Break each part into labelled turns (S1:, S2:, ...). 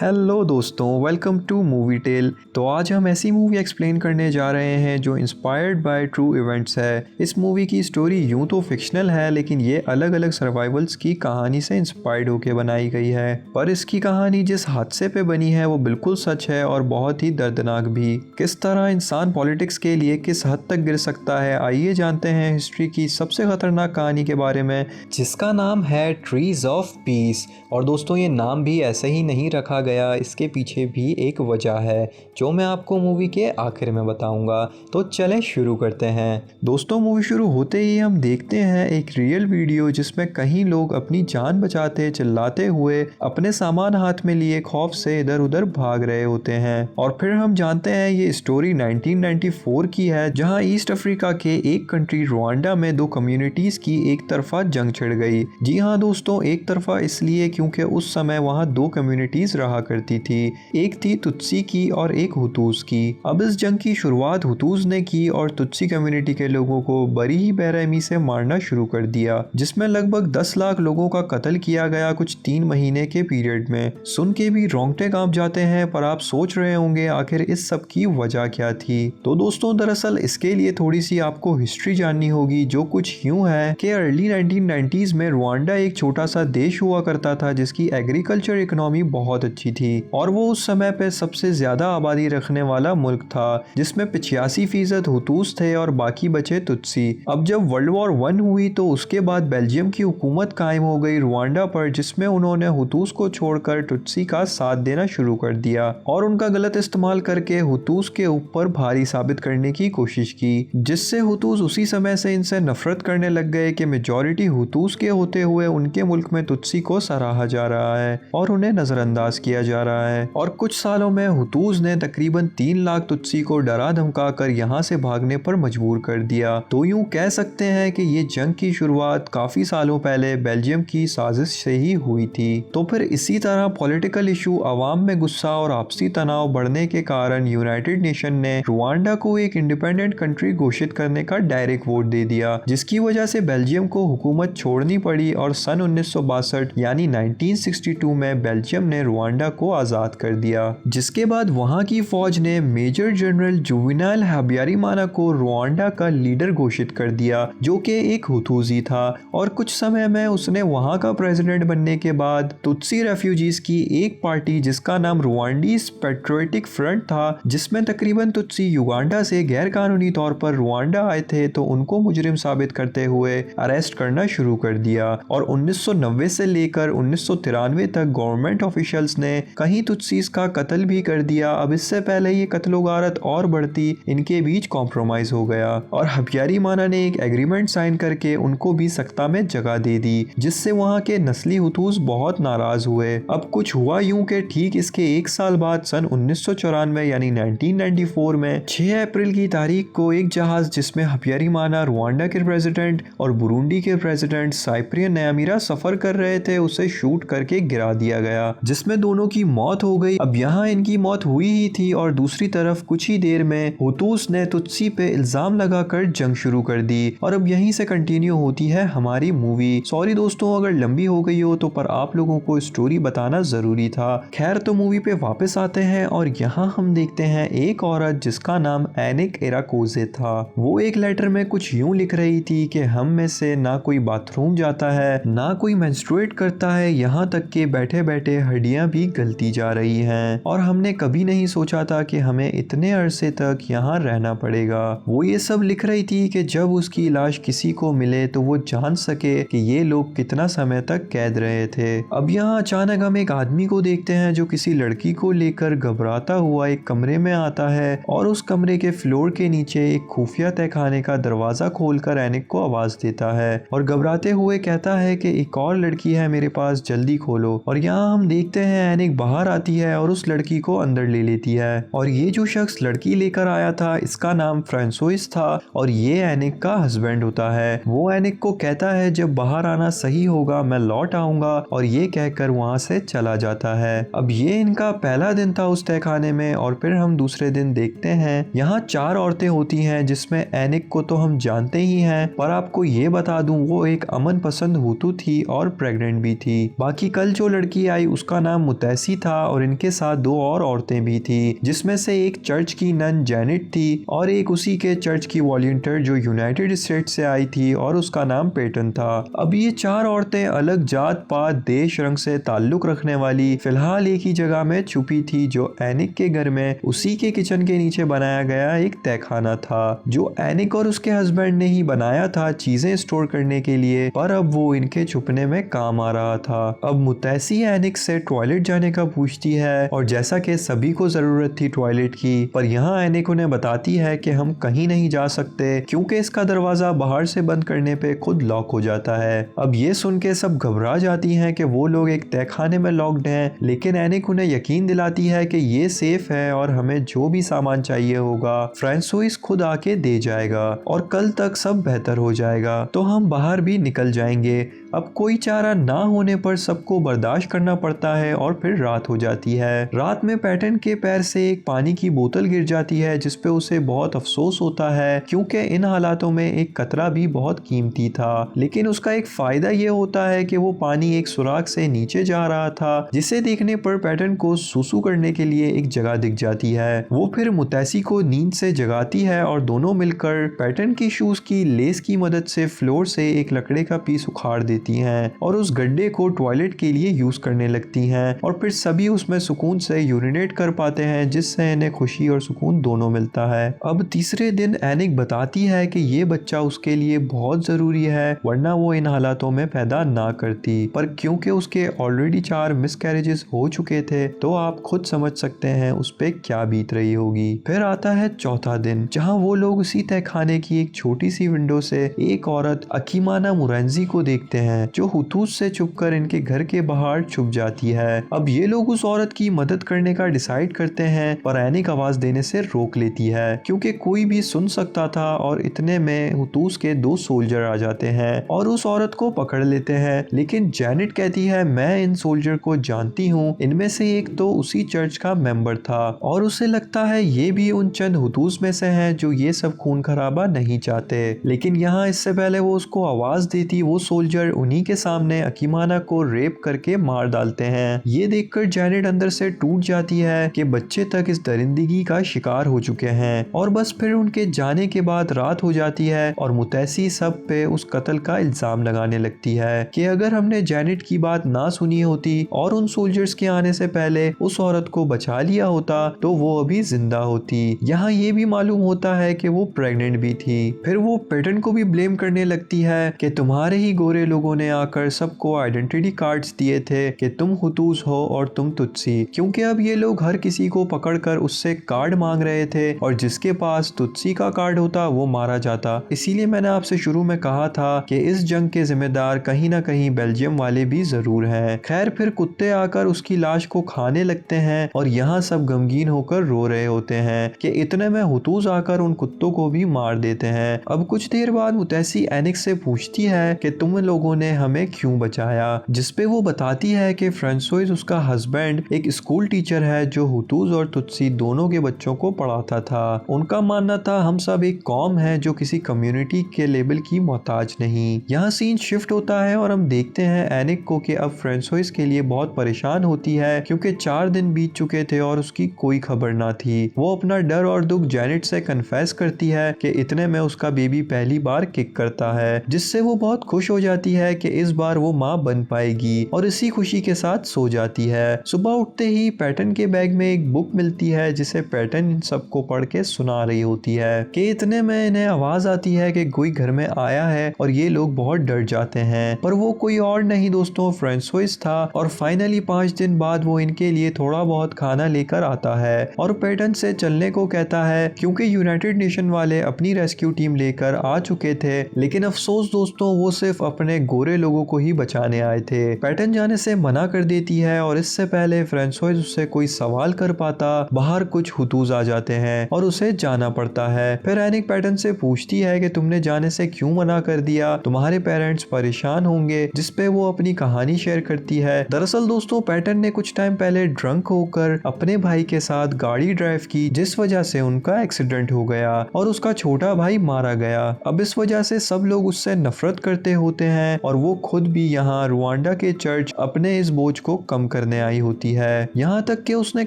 S1: Hello दोस्तों, welcome two movie tell. तो आज हम ऐसी मूवी एक्सप्लेन करने जा रहे हैं जो इंस्पायर्ड बाय ट्रू इवेंट्स है। इस मूवी की स्टोरी यूं तो फिक्शनल है, लेकिन ये अलग अलग सर्वाइवल्स की कहानी से इंस्पायर्ड होकर बनाई गई है। पर इसकी कहानी जिस हादसे पे बनी है वो बिल्कुल सच है और बहुत ही दर्दनाक भी। किस तरह इंसान पॉलिटिक्स के लिए किस हद तक गिर सकता है, आइए जानते हैं हिस्ट्री की सबसे खतरनाक कहानी के बारे में, जिसका नाम है ट्रीज ऑफ पीस। और दोस्तों, ये नाम भी ऐसे ही नहीं रखा गया, इसके पीछे भी एक वजह है जो मैं आपको मूवी के आखिर में बताऊंगा। तो चलें शुरू करते हैं। दोस्तों, मूवी शुरू होते ही हम देखते हैं एक रियल वीडियो जिसमें कई लोग अपनी जान बचाते चिल्लाते हुए अपने सामान हाथ में लिए खौफ से इधर उधर भाग रहे होते हैं। और फिर हम जानते हैं ये स्टोरी 1994 की है, जहां ईस्ट अफ्रीका के एक कंट्री रुवांडा में दो कम्युनिटीज की एक तरफा जंग छिड़ गई। जी हाँ दोस्तों, एक तरफा इसलिए क्योंकि उस समय वहां दो कम्युनिटीज रहा करती थी, एक थी तुत्सी की और एक हुतूस की। अब इस जंग की शुरुआत हुतूस ने की और तुत्सी कम्युनिटी के लोगों को बड़ी ही बेरहमी से मारना शुरू कर दिया, जिसमें लगभग 10 लाख लोगों का कत्ल किया गया कुछ 3 महीने के पीरियड में। सुन के भी रोंगटे कांप जाते हैं, पर आप सोच रहे होंगे आखिर इस सब की वजह क्या थी। तो दोस्तों, दरअसल इसके लिए थोड़ी सी आपको हिस्ट्री जाननी होगी, जो कुछ यूं है कि अर्ली 1990s में रुवांडा एक छोटा सा देश हुआ करता था जिसकी एग्रीकल्चर इकोनॉमी बहुत अच्छी थी और वो उस समय पे सबसे ज्यादा आबादी रखने वाला मुल्क था, जिसमें 85% हुतूस थे और बाकी बचे तुत्सी। अब जब वर्ल्ड वॉर 1 हुई तो उसके बाद बेल्जियम की हुकूमत कायम हो गई रुवांडा पर, जिसमें उन्होंने हुतूस को छोड़कर तुत्सी का साथ देना शुरू कर दिया और उनका गलत इस्तेमाल करके हुतूस के ऊपर भारी साबित करने की कोशिश की, जिससे हुतूस उसी समय से इनसे नफरत करने लग गए कि मेजॉरिटी हुतूस के होते हुए उनके मुल्क में तुत्सी को सराहा जा रहा है और उन्हें नजरअंदाज किया जा रहा है। और कुछ सालों में हुतूस ने तकरीबन 3 लाख तुत्सी को डरा धमका कर यहाँ से भागने पर मजबूर कर दिया। तो यूं कह सकते हैं कि ये जंग की शुरुआत काफी सालों पहले बेल्जियम की साजिश से ही हुई थी। तो फिर इसी तरह पॉलिटिकल इशू, अवाम में गुस्सा और आपसी तनाव बढ़ने के कारण यूनाइटेड नेशन ने रुवांडा को एक इंडिपेंडेंट कंट्री घोषित करने का डायरेक्ट वोट दे दिया, जिसकी वजह से बेल्जियम को हुकूमत छोड़नी पड़ी और सन 1962 यानी 1962 में बेल्जियम ने रुवांडा को आजाद कर दिया, जिसके बाद वहां की फौज ने मेजर जनरल जुवेनाइल हबियारिमाना को रुवांडा का लीडर घोषित कर दिया, जो कि एक हुतूसी था। और कुछ समय में उसने वहां का प्रेसिडेंट बनने के बाद तुत्सी रेफ्यूजीज की एक पार्टी जिसका नाम रुवांडीज पेट्रियोटिक फ्रंट था, जिसमें तकरीबन तुत्सी युगांडा से गैर कानूनी तौर पर रुवांडा आए थे, तो उनको मुजरिम साबित करते हुए अरेस्ट करना शुरू कर दिया। और 1990 से लेकर 1993 तक गवर्नमेंट ऑफिशियल्स ने कहीं तुत्सीस का कत्ल भी कर दिया। अब इससे पहले ये कत्लो गारत और बढ़ती, इनके बीच कॉम्प्रोमाइज हो गया और हबियारिमाना ने एक एग्रीमेंट साइन करके उनको भी सत्ता में जगह दे दी, जिससे वहां के नस्ली हुतूस बहुत नाराज हुए। अब कुछ हुआ यूं कि ठीक इसके एक साल बाद सन 1994 यानी 1994 में 6 अप्रैल की तारीख को एक जहाज जिसमें हबियारिमाना, रुवांडा के प्रेसिडेंट और बुरुंडी के प्रेसिडेंट साइप्रियन न्यामिरा सफर कर रहे थे, उसे शूट करके गिरा दिया गया, जिसमें दोनों की मौत हो गई। अब यहाँ इनकी मौत हुई ही थी और दूसरी तरफ कुछ ही देर में हुतूस ने तुत्सी पे इल्जाम लगाकर जंग शुरू कर दी और अब यहीं से कंटिन्यू होती है हमारी मूवी। सॉरी दोस्तों अगर लंबी हो गई हो तो, पर आप लोगों को स्टोरी बताना जरूरी था। खैर, तो मूवी पे वापस आते हैं और यहाँ हम देखते हैं एक औरत जिसका नाम एनिक इराकोजे था। वो एक लेटर में कुछ यूं लिख रही थी कि हम में से ना कोई बाथरूम जाता है, ना कोई मेंस्ट्रुएट करता है, यहाँ तक कि बैठे बैठे हड्डियां भी गलती जा रही हैं और हमने कभी नहीं सोचा था कि हमें इतने अरसे तक यहाँ रहना पड़ेगा। वो ये सब लिख रही थी कि जब उसकी लाश किसी को मिले तो वो जान सके कि ये लोग कितना समय तक कैद रहे थे। अब यहाँ अचानक हम एक आदमी को देखते हैं जो किसी लड़की को लेकर घबराता हुआ एक कमरे में आता है और उस कमरे के फ्लोर के नीचे एक खुफिया तहखाने का दरवाजा खोलकर एनिक को आवाज देता है और घबराते हुए कहता है कि एक और लड़की है मेरे पास, जल्दी खोलो। और यहाँ हम देखते हैं एनिक बाहर आती है और उस लड़की को अंदर ले लेती है। और ये जो शख्स लड़की लेकर आया था इसका नाम फ्रांसोइस था और ये एनिक का हस्बैंड होता है। वो एनिक को कहता है जब बाहर आना सही होगा मैं लौट आऊंगा, और ये कहकर वहाँ से चला जाता है। अब ये इनका पहला दिन था उस तहखाने में और फिर हम दूसरे दिन देखते हैं यहाँ 4 औरतें होती हैं, जिसमें एनिक को तो हम जानते ही हैं, पर आपको ये बता दूं वो एक अमन पसंद हुतू थी और प्रेग्नेंट भी थी। बाकी कल जो लड़की आई उसका नाम मुतैसी था और इनके साथ दो और औरतें भी थी, जिसमें से एक चर्च की नन जेनेट थी और एक उसी के चर्च की वॉलंटियर जो यूनाइटेड स्टेट से आई थी और उसका नाम पेटन था। अब ये चार औरतें अलग जात पात देश रंग से ताल्लुक रखने वाली फिलहाल एक ही जगह में छुपी थी, जो एनिक के घर में उसी के किचन के नीचे बनाया गया एक तहखाना था, जो एनिक और उसके हस्बैंड ने ही बनाया था चीजें स्टोर करने के लिए, पर अब वो इनके छुपने में काम आ रहा था। अब मुतैसी एनिक से टॉयलेट जाने का पूछती है और जैसा कि सभी को जरूरत थी टॉयलेट की, पर यहाँ एनिक उन्हें बताती है कि हम कहीं नहीं जा सकते क्योंकि इसका दरवाजा बाहर से बंद करने पे खुद लॉक हो जाता है। अब ये सुन के सब घबरा जाती हैं कि वो लोग एक तहखाने में लॉक्ड हैं, लेकिन एनिक उन्हें यकीन दिलाती है कि ये सेफ है और हमें जो भी सामान चाहिए होगा फ्रांसोइस खुद आके दे जाएगा और कल तक सब बेहतर हो जाएगा, तो हम बाहर भी निकल जाएंगे। अब कोई चारा ना होने पर सबको बर्दाश्त करना पड़ता है और फिर रात हो जाती है। रात में पैटर्न के पैर से एक पानी की बोतल गिर जाती है, जिसपे उसे बहुत अफसोस होता है क्योंकि इन हालातों में एक कतरा भी बहुत कीमती था। लेकिन उसका एक फायदा ये होता है कि वो पानी एक सुराख से नीचे जा रहा था, जिसे देखने पर पैटर्न को सुसु करने के लिए एक जगह दिख जाती है। वो फिर मुतैसी को नींद से जगाती है और दोनों मिलकर पैटर्न की शूज की लेस की मदद से फ्लोर से एक लकड़े का पीस उखाड़ देती हैं और उस गड्ढे को टॉयलेट के लिए यूज करने लगती हैं और फिर सभी उसमें सुकून से यूरिनेट कर पाते हैं, जिससे इन्हें खुशी और सुकून दोनों मिलता है। अब तीसरे दिन एनिक बताती है कि ये बच्चा उसके लिए बहुत जरूरी है, वरना वो इन हालातों में पैदा ना करती, पर क्योंकि उसके ऑलरेडी 4 मिसकैरेजेस हो चुके थे तो आप खुद समझ सकते हैं उस पे क्या बीत रही होगी। फिर आता है चौथा दिन, जहाँ वो लोग उसी तहखाने की एक छोटी सी विंडो से एक औरत अकीमाना मुरैंजी को देखते हैं जो हुतूस से छुपकर इनके घर के बाहर छुप जाती है। अब ये लोग उस औरत की मदद करने का डिसाइड करते हैं, पर एनिक आवाज देने से रोक लेती है क्योंकि कोई भी सुन सकता था और इतने में हुतूस के 2 सोल्जर आ जाते हैं और उस औरत को पकड़ लेते हैं। लेकिन जेनेट कहती है मैं इन सोल्जर को जानती हूँ, इनमें से एक तो उसी चर्च का मेंबर था और उसे लगता है ये भी उन चंद हुतूस में से हैं जो ये सब खून खराबा नहीं चाहते। लेकिन यहाँ इससे पहले वो उसको आवाज देती वो सोल्जर उन्हीं के सामने अकीमाना को रेप करके मार डालते हैं। ये देखकर जेनेट अंदर से टूट जाती है कि बच्चे तक इस दरिंदगी का शिकार हो चुके हैं और बस फिर उनके जाने के बाद रात हो जाती है और मुतैसी सब पे उस कत्ल का इल्जाम लगाने लगती है कि अगर हमने जेनेट की बात ना सुनी होती और उन सोल्जर्स के आने से पहले उस औरत को बचा लिया होता तो वो अभी जिंदा होती। यहाँ ये भी मालूम होता है कि वो प्रेग्नेंट भी थी। फिर वो पैटर्न को भी ब्लेम करने लगती है कि तुम्हारे ही गोरे लोगों ने आकर सबको आइडेंटिटी कार्ड्स दिए थे कि तुम हुतूस हो और तुम तुत्सी, क्योंकि अब ये लोग हर किसी को पकड़कर उससे कार्ड मांग रहे थे और जिसके पास तुत्सी का कार्ड होता वो मारा जाता। इसीलिए मैंने आपसे शुरू में कहा था कि इस जंग के जिम्मेदार कहीं ना कहीं बेल्जियम वाले भी जरूर हैं। खैर फिर कुत्ते आकर उसकी लाश को खाने लगते हैं और यहाँ सब गमगीन होकर रो रहे होते हैं कि इतने में हुतूस आकर उन कुत्तों को भी मार देते हैं। अब कुछ देर बाद मुतैसी एनिक से पूछती है कि तुम लोगों ने हमें क्यों बचाया, जिसपे वो बताती है कि फ्रांसोइस उसका हस्बैंड एक स्कूल टीचर है जो हुतूस और तुत्सी दोनों के बच्चों को पढ़ाता था। उनका मानना था हम सब एक कौम है जो किसी कम्युनिटी के लेबल की मोहताज नहीं। यहाँ सीन शिफ्ट होता है और हम देखते हैं एनिक को कि अब फ्रांसोइस के लिए बहुत परेशान होती है क्योंकि 4 दिन बीत चुके थे और उसकी कोई खबर ना थी। वो अपना डर और दुख जेनेट से कन्फेस करती है कि इतने में उसका बेबी पहली बार किक करता है, जिससे वो बहुत खुश हो जाती है कि इस बार वो माँ बन पाएगी और इसी खुशी के साथ सो जाती है। सुबह उठते ही पैटर्न के बैग में एक बुक मिलती है जिसे पैटर्न इन सबको पढ़ के सुना रही होती है कि इतने में इन्हें आवाज आती है कि कोई घर में आया है और ये लोग बहुत डर जाते हैं, पर वो कोई और नहीं दोस्तों फ्रांसोइस था। और फाइनली 5 दिन बाद वो इनके लिए थोड़ा बहुत खाना लेकर आता है और पैटर्न से चलने को कहता है क्योंकि यूनाइटेड नेशन वाले अपनी रेस्क्यू टीम लेकर आ चुके थे। लेकिन अफसोस दोस्तों वो सिर्फ अपने गोरे लोगों को ही बचाने आए थे। पैटर्न जाने से मना कर देती है और इससे पहले फ्रांसोइस उससे कोई सवाल कर पाता बाहर कुछ हुतूस आ जाते हैं और उसे जाना पड़ता है। फिर एनिक पैटर्न से पूछती है कि तुमने जाने से क्यों मना कर दिया, तुम्हारे पेरेंट्स परेशान होंगे, जिसपे वो अपनी कहानी शेयर करती है। दरअसल दोस्तों पैटर्न ने कुछ टाइम पहले ड्रंक होकर अपने भाई के साथ गाड़ी ड्राइव की, जिस वजह से उनका एक्सीडेंट हो गया और उसका छोटा भाई मारा गया। अब इस वजह से सब लोग उससे नफरत करते होते हैं और वो खुद भी यहाँ रुवांडा के चर्च अपने इस बोझ को कम करने आई होती है। यहाँ तक कि उसने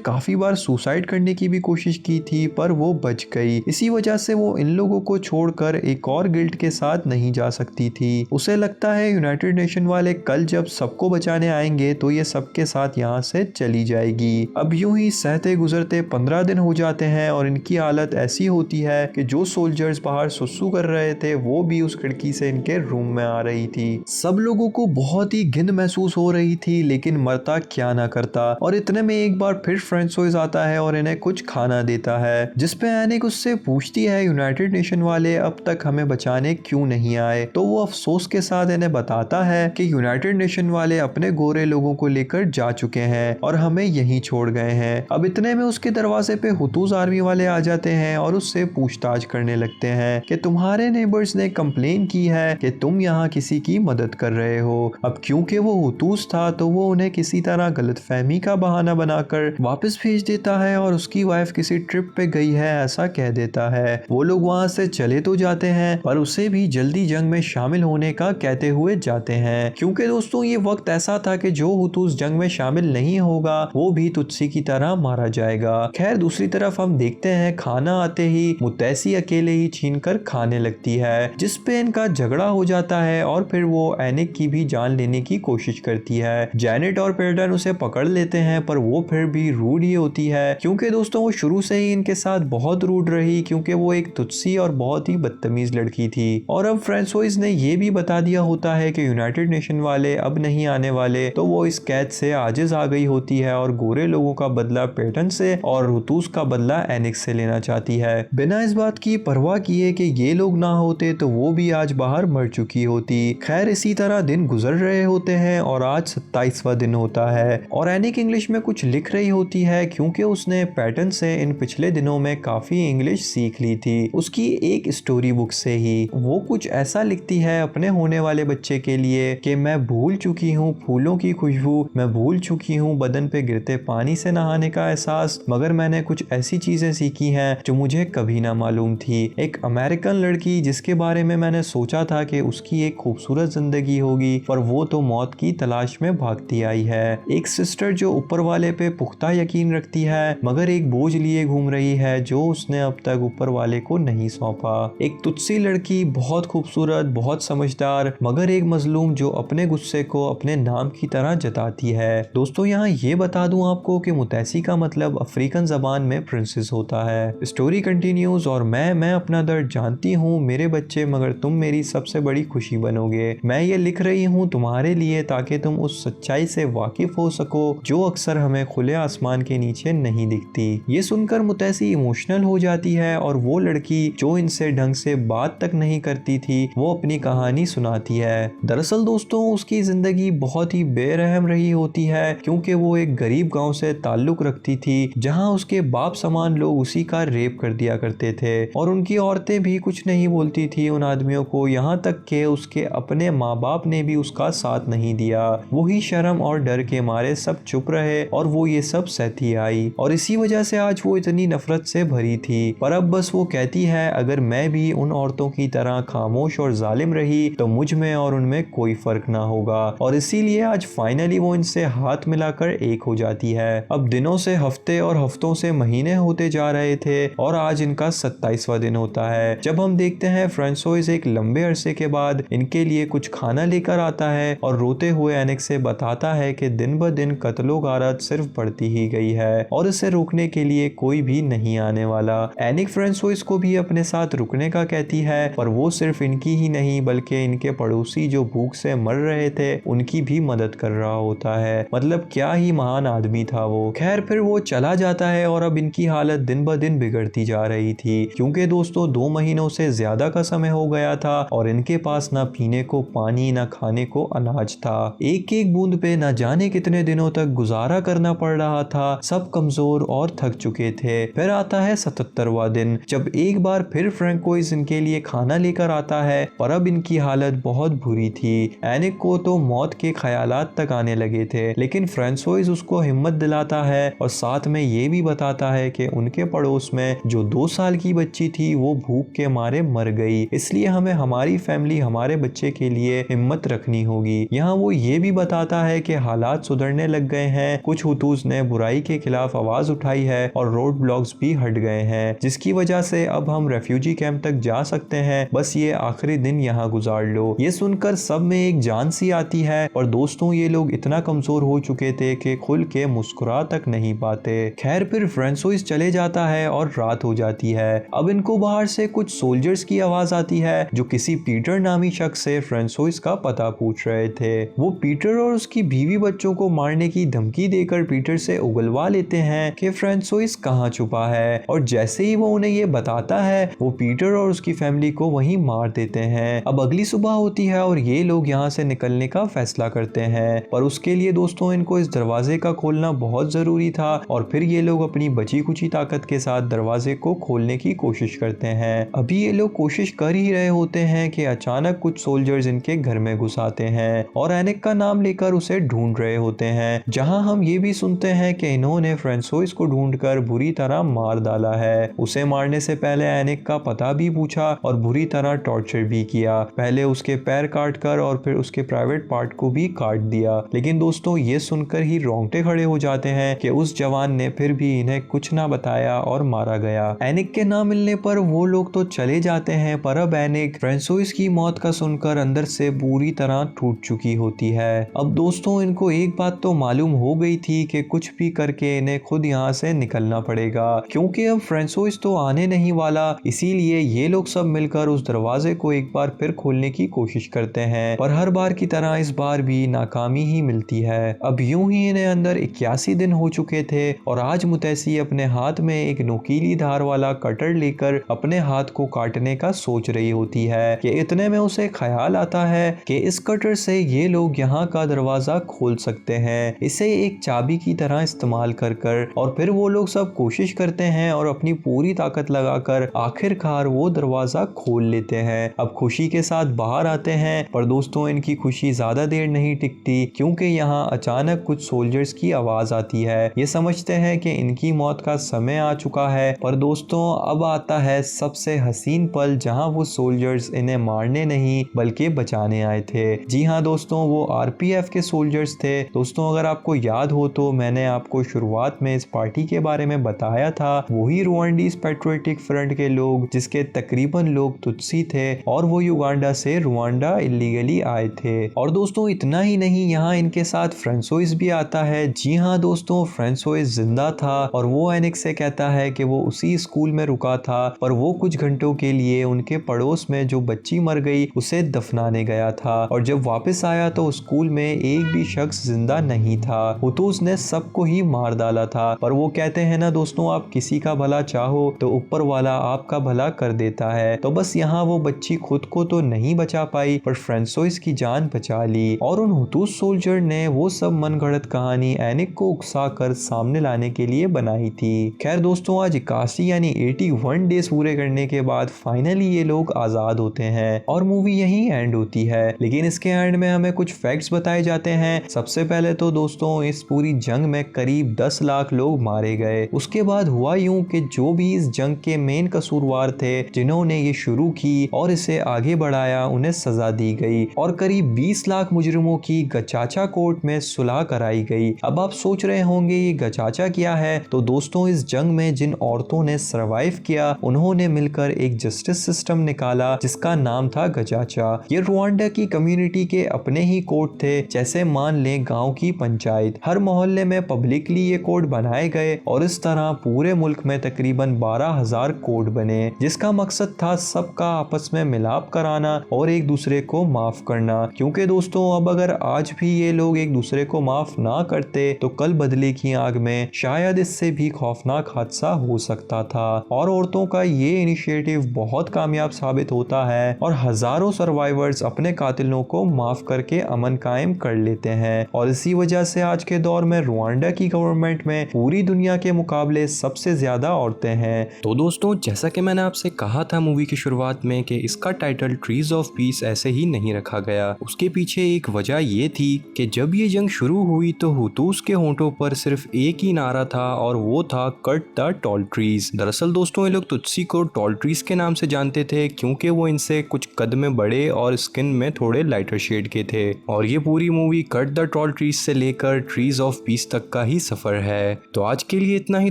S1: काफी बार सुसाइड करने की भी कोशिश की थी, पर वो बच गई। इसी वजह से वो इन लोगों को छोड़कर एक और गिल्ड के साथ नहीं जा सकती थी। उसे लगता है यूनाइटेड नेशन वाले कल जब सबको बचाने आएंगे तो ये सबके साथ यहाँ से चली जाएगी। अब यूं ही सहते गुजरते 15 दिन हो जाते हैं और इनकी हालत ऐसी होती है कि जो सोल्जर्स बाहर सुसु कर रहे थे वो भी उस खिड़की से इनके रूम में आ रही थी। सब लोगों को बहुत ही घिन महसूस हो रही थी, लेकिन मरता क्या ना करता। और इतने में एक बार फिर फ्रांसोइस आता है और इन्हें कुछ खाना देता है, जिसपे एनिक उससे पूछती है यूनाइटेड नेशन वाले अब तक हमें बचाने क्यों नहीं आए। तो वो अफसोस के साथ इन्हें बताता है कि यूनाइटेड नेशन वाले अपने गोरे लोगों को लेकर जा चुके हैं और हमें यहीं छोड़ गए हैं। अब इतने में उसके दरवाजे पे हुतूस आर्मी वाले आ जाते हैं और उससे पूछताछ करने लगते हैं कि तुम्हारे नेबर्स ने कंप्लेन की है कि तुम यहाँ किसी की मदद कर रहे हो। अब क्योंकि वो हुतूस था तो वो उन्हें किसी तरह गलतफहमी का बहाना बनाकर वापस भेज देता है और उसकी वाइफ किसी ट्रिप पे गई है ऐसा कह देता है। वो लोग वहाँ से चले तो जाते हैं पर उसे भी जल्दी जंग में शामिल होने का कहते हुए जाते हैं, क्योंकि दोस्तों ये वक्त ऐसा था कि जो हुतूस जंग में शामिल नहीं होगा वो भी तुत्सी की तरह मारा जाएगा। खैर दूसरी तरफ हम देखते हैं खाना आते ही मुतैसी अकेले ही छीन कर खाने लगती है, जिसपे इनका झगड़ा हो जाता है और फिर वो एनिक की भी जान लेने की कोशिश करती है। जैनेट और पेल्टन उसे पकड़ लेते हैं पर वो फिर भी रूड ही होती है, क्योंकि दोस्तों वो शुरू से ही इनके साथ बहुत रूड रही, क्योंकि वो एक तुत्सी और बहुत ही बदतमीज लड़की थी। और अब फ्रांसोइस ने ये भी बता दिया होता है कि यूनाइटेड नेशन वाले अब नहीं आने वाले, तो वो इस कैद से आजिज आ गई होती है और गोरे लोगों का बदला पेल्टन से और हुतूस का बदला एनिक से लेना चाहती है, बिना इस बात की परवाह किए कि ये लोग ना होते तो वो भी आज बाहर मर चुकी होती। खैर इसी तरह दिन गुजर रहे होते हैं और आज 27वां दिन होता है और एनिक इंग्लिश में कुछ लिख रही होती है, क्योंकि उसने पैटर्न से इन पिछले दिनों में काफी इंग्लिश सीख ली थी उसकी एक स्टोरी बुक से ही। वो कुछ ऐसा लिखती है अपने होने वाले बच्चे के लिए कि मैं भूल चुकी हूँ फूलों की खुशबू, मैं भूल चुकी हूँ बदन पे गिरते पानी से नहाने का एहसास, मगर मैंने कुछ ऐसी चीजें सीखी हैं जो मुझे कभी ना मालूम थी। एक अमेरिकन लड़की जिसके बारे में मैंने सोचा था कि उसकी एक खूबसूरत जिंदगी होगी, पर वो तो मौत की तलाश में भागती आई है। एक सिस्टर जो ऊपर वाले पे पुख्ता यकीन रखती है मगर एक बोझ लिए घूम रही है जो उसने अब तक ऊपर वाले को नहीं सौंपा। एक तुत्सी लड़की बहुत खूबसूरत बहुत समझदार मगर एक मजलूम जो अपने गुस्से को अपने नाम की तरह जताती है। दोस्तों यहाँ ये बता दूं आपको कि मुतैसी का मतलब अफ्रीकन जबान में प्रिंसेस होता है। स्टोरी कंटिन्यूज और मैं अपना दर्द जानती हूँ मेरे बच्चे, मगर तुम मेरी सबसे बड़ी खुशी बनोगे। मैं ये लिख रही हूँ तुम्हारे लिए ताकि तुम उस सच्चाई से वाकिफ हो सको जो अक्सर हमें खुले आसमान के नीचे नहीं दिखती। ये सुनकर मुतैसी इमोशनल हो जाती है और वो लड़की जो इनसे ढंग से बात तक नहीं करती थी वो अपनी कहानी सुनाती है। दरअसल दोस्तों उसकी जिंदगी बहुत ही बेरहम रही होती है, क्योंकि वो एक गरीब गांव से ताल्लुक रखती थी जहां उसके बाप समान लोग उसी का रेप कर दिया करते थे और उनकी औरतें भी कुछ नहीं बोलती थी उन आदमियों को, यहाँ तक कि उसके अपने माँ बाप ने भी उसका साथ नहीं दिया। वही शर्म और डर के मारे सब चुप रहे और वो ये सब सहती आई और इसी वजह से आज वो इतनी नफरत से भरी थी। पर अब बस वो कहती है अगर मैं भी उन औरतों की तरह खामोश और जालिम रही तो मुझ में और उनमें कोई फर्क ना होगा, और इसीलिए आज फाइनली वो इनसे हाथ मिलाकर एक हो जाती है। अब दिनों से हफ्ते और हफ्तों से महीने होते जा रहे थे और आज इनका 27वां दिन होता है जब हम देखते हैं फ्रांसोइस एक लंबे अरसे के बाद इनके लिए कुछ खाना लेकर आता है और रोते हुए एनिक से बताता है कि दिन ब दिन कत्लो गारत सिर्फ बढ़ती ही गई है और इसे रोकने के लिए कोई भी नहीं आने वाला। एनिक फ्रांसोइस को भी अपने साथ रुकने का कहती है, पर वो सिर्फ इनकी ही नहीं बल्कि इनके पड़ोसी जो भूख से मर रहे थे उनकी भी मदद कर रहा होता है। मतलब क्या ही महान आदमी था वो। खैर फिर वो चला जाता है और अब इनकी हालत दिन ब दिन बिगड़ती जा रही थी, क्योंकि दोस्तों 2 महीनों से ज्यादा का समय हो गया था और इनके पास ना पीने को पानी ना खाने को अनाज था। एक एक बूंद पे ना जाने कितने दिनों तक गुजारा करना पड़ रहा था। सब कमजोर और थक चुके थे। फिर आता है 77वां दिन जब एक बार फिर फ्रांकोइस इनके लिए खाना लेकर आता है, पर अब इनकी हालत बहुत बुरी थी। एनिक को तो मौत के ख्यालात तक आने लगे थे, लेकिन फ्रांसोइस उसको हिम्मत दिलाता है और साथ में ये भी बताता है कि उनके पड़ोस में जो 2 साल की बच्ची थी वो भूख के मारे मर गई, इसलिए हमें हमारी फैमिली हमारे बच्चे के लिए लिए हिम्मत रखनी होगी। यहाँ वो ये भी बताता है कि हालात सुधरने लग गए हैं, कुछ हुतूस ने बुराई के खिलाफ आवाज उठाई है और रोड ब्लॉक्स भी हट गए हैं, जिसकी वजह से अब हम रेफ्यूजी कैंप तक जा सकते हैं। बस ये आखिरी दिन यहाँ गुजार लो। ये सुनकर सब में एक जान सी आती है और दोस्तों ये लोग इतना कमजोर हो चुके थे कि खुल के मुस्कुरा तक नहीं पाते। खैर फिर फ्रांसोइस चले जाता है और रात हो जाती है। अब इनको बाहर से कुछ सोल्जर्स की आवाज आती है जो किसी पीटर नामी शख्स से फ्रांसोइस का पता पूछ रहे थे। वो पीटर और उसकी बीवी बच्चों को मारने की धमकी देकर पीटर से उगलवा लेते हैं कि फ्रांसोइस कहाँ छुपा है, और जैसे ही वो उन्हें ये बताता है वो पीटर और उसकी फैमिली को वहीं मार देते हैं। अब अगली सुबह होती है और ये लोग यहाँ से निकलने का फैसला करते हैं, पर उसके लिए दोस्तों इनको इस दरवाजे का खोलना बहुत जरूरी था। और फिर ये लोग अपनी बची कुची ताकत के साथ दरवाजे को खोलने की कोशिश करते हैं। अभी ये लोग कोशिश कर ही रहे होते हैं कि अचानक कुछ सोल्जर्स इनके घर में घुस आते हैं और एनिक का नाम लेकर उसे ढूंढ रहे होते हैं। जहां हम ये भी सुनते हैं कि इन्होंने फ्रांसोइस को ढूंढकर बुरी तरह मार डाला है। उसे मारने से पहले एनिक का पता भी पूछा और बुरी तरह टॉर्चर भी किया। पहले उसके पैर काट कर और फिर उसके प्राइवेट पार्ट को भी काट दिया। लेकिन दोस्तों ये सुनकर ही रोंगटे खड़े हो जाते हैं कि उस जवान ने फिर भी इन्हें कुछ ना बताया और मारा गया। एनिक के ना मिलने पर वो लोग तो चले जाते हैं, पर अब एनिक फ्रांसोइस की मौत का सुनकर अंदर से पूरी तरह टूट चुकी होती है। अब दोस्तों इनको एक बात तो मालूम हो गई थी कि कुछ भी करके इन्हें खुद यहाँ से निकलना पड़ेगा, क्योंकि अब फ्रांसोइस तो आने नहीं वाला। इसीलिए ये लोग सब मिलकर उस दरवाजे को एक बार फिर खोलने की कोशिश करते हैं, पर हर बार की तरह इस बार भी नाकामी ही मिलती है। अब यूं ही इन्हें अंदर 81 दिन हो चुके थे और आज मुतैसी अपने हाथ में एक नुकीली धार वाला कटर लेकर अपने हाथ को काटने का सोच रही होती है कि इतने में उसे ख्याल आता है कि इस कटर से ये लोग यहाँ का दरवाजा खोल सकते हैं, इसे एक चाबी की तरह इस्तेमाल कर और फिर वो लोग सब कोशिश करते हैं और अपनी पूरी ताकत लगाकर आखिरकार वो दरवाजा खोल लेते हैं। अब खुशी के साथ बाहर आते हैं, पर दोस्तों इनकी खुशी ज्यादा देर नहीं टिकती, क्योंकि यहाँ अचानक कुछ सोल्जर्स की आवाज आती है। ये समझते हैं कि इनकी मौत का समय आ चुका है, पर दोस्तों अब आता है सबसे हसीन पल जहाँ वो सोल्जर्स इन्हें मारने नहीं बल्कि बचाने आए थे। जी हाँ दोस्तों, वो आरपीएफ के सोल्जर्स थे। दोस्तों अगर आपको याद हो तो मैंने आपको शुरुआत में इस पार्टी के बारे में बताया था, वही रुवांडीज पेट्रियोटिक फ्रंट के लोग जिसके तकरीबन लोग तुत्सी थे और वो युगांडा से रुवांडा इलीगली आए थे। और दोस्तों इतना ही नहीं, यहाँ इनके साथ फ्रांसोइस भी आता है। जी हाँ दोस्तों, फ्रांसोइस जिंदा था और वो एनिक से कहता है कि वो उसी स्कूल में रुका था, पर वो कुछ घंटों के लिए उनके पड़ोस में जो बच्ची मर गई उसे दफनाने गया था, और जब वापस आया तो स्कूल में एक भी शख्स जिंदा नहीं था। हुतूस ने सबको ही मार डाला था। पर वो कहते हैं ना दोस्तों, आप किसी का भला चाहो तो ऊपर वाला आपका भला कर देता है। तो बस यहाँ वो बच्ची खुद को तो नहीं बचा पाई, पर फ्रांसोइस की जान बचा ली, और उन हुतूस सोल्जर ने वो सब मनगढ़ंत कहानी एनिक को उकसा कर सामने लाने के लिए बनाई थी। खैर दोस्तों, आज 81 यानी 81 डेज पूरे करने के बाद फाइनली ये लोग आजाद होते हैं और मूवी यहीं एंड होती है। लेकिन इसके एंड में हमें कुछ फैक्ट्स बताए जाते हैं। सबसे पहले तो दोस्तों इस पूरी जंग में करीब 10 लाख लोग मारे गए। उसके बाद हुआ यूं कि जो भी इस जंग के मेन कसूरवार थे, जिन्होंने ये शुरू की और इसे आगे बढ़ाया, उन्हें सजा दी गई और करीब 20 लाख मुजरिमों की गचाचा कोर्ट में सुलह कराई गई। अब आप सोच रहे होंगे ये गचाचा क्या है? तो दोस्तों इस जंग में जिन औरतों ने सरवाइव किया उन्होंने मिलकर एक जस्टिस सिस्टम निकाला जिसका नाम था गचाचा। ये रुवांडा की कम्युनिटी के अपने ही कोर्ट थे, जैसे मान लें गांव की पंचायत। हर मोहल्ले में पब्लिकली ये कोर्ट बनाए गए और इस तरह पूरे मुल्क में तकरीबन 12,000 कोर्ट बने, जिसका मकसद था सबका आपस में मिलाप कराना और एक दूसरे को माफ करना। क्योंकि दोस्तों अब अगर आज भी ये लोग एक दूसरे को माफ ना करते तो कल बदले की आग में शायद इससे भी खौफनाक हादसा हो सकता था। और औरतों का ये इनिशिएटिव बहुत कामयाब साबित होता है और हजारों सर्वाइवर्स अपने कातिलों को माफ करके अमन कायम कर लेते हैं। और इसी वजह से आज के दौर में रुवांडा की गवर्नमेंट में पूरी दुनिया के मुकाबले सबसे ज्यादा औरतें हैं।
S2: तो दोस्तों जैसा कि मैंने आपसे कहा था मूवी की शुरुआत में कि इसका टाइटल ट्रीज ऑफ पीस ऐसे ही नहीं रखा गया, उसके पीछे एक वजह ये थी कि जब ये जंग शुरू हुई तो हुतूस के होंठों पर सिर्फ एक ही नारा था और वो था कट द टॉल ट्रीज। दरअसल दोस्तों ये लोग तुत्सी को टॉल ट्रीज के नाम से जानते थे क्योंकि वो इनसे कुछ कद में बड़े और स्किन में थोड़े लाइटर शेड के थे। और ये पूरी movie cut the tall trees से लेकर ट्रीज ऑफ पीस तक का ही सफर है। तो आज के लिए इतना ही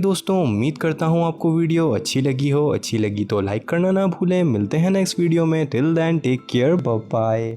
S2: दोस्तों, उम्मीद करता हूँ आपको वीडियो अच्छी लगी हो। अच्छी लगी तो लाइक करना ना भूलें। मिलते हैं नेक्स्ट वीडियो में। Till then take care, bye bye.